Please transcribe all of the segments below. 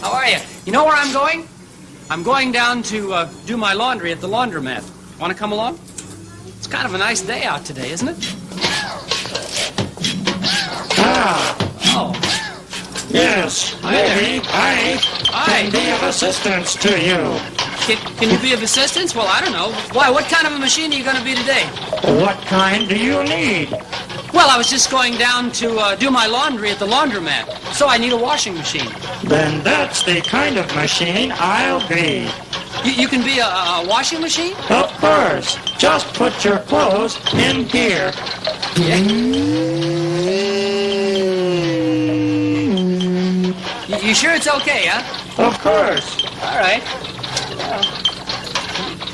How are you? You know where I'm going? I'm going down to do my laundry at the laundromat. Want to come along? It's kind of a nice day out today, isn't it? Ah, Oh. yes, maybe I can be of assistance to you. Can you be of assistance? Well, I don't know. Why, what kind of a machine are you going to be today? What kind do you need? Well, I was just going down to do my laundry at the laundromat, so I need a washing machine. Then that's the kind of machine I'll be. You can be a washing machine? Of course. Just put your clothes in here. You sure it's okay, huh? Of course. All right.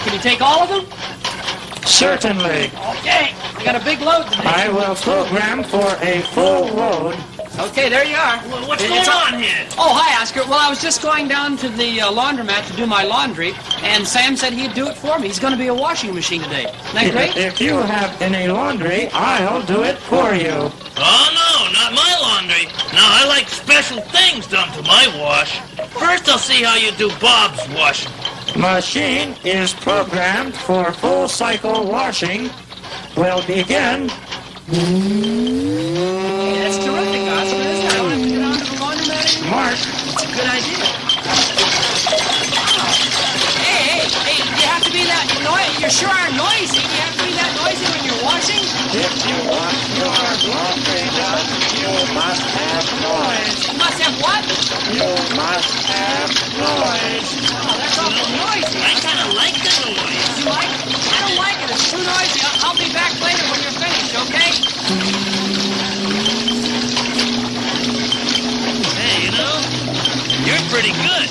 Can you take all of them? Certainly. Okay. I got a big load today. I will program for a full load. Okay, there you are. Well, what's going on here? Oh, hi, Oscar. Well, I was just going down to the laundromat to do my laundry, and Sam said he'd do it for me. He's going to be a washing machine today. Isn't that great? If you have any laundry, I'll do it for you. Oh, no, not my laundry. No, I like special things done to my wash. First, I'll see how you do Bob's washing. Machine is programmed for full cycle washing. Will begin. Hey, that's terrific, Oscar, isn't it? I don't have to get down to the laundromat anymore. Mark. It's a good idea. Hey, you have to be that noisy. You sure are noisy. You have to be that noisy when you're washing? If you want your laundry done, you must have noise. You must have what? You must have noise. Oh, that's awful noisy. I kind of like the noise. You like it? I don't like it. It's too noisy. I'll be back later when you're finished, okay? Hey, you know, you're pretty good.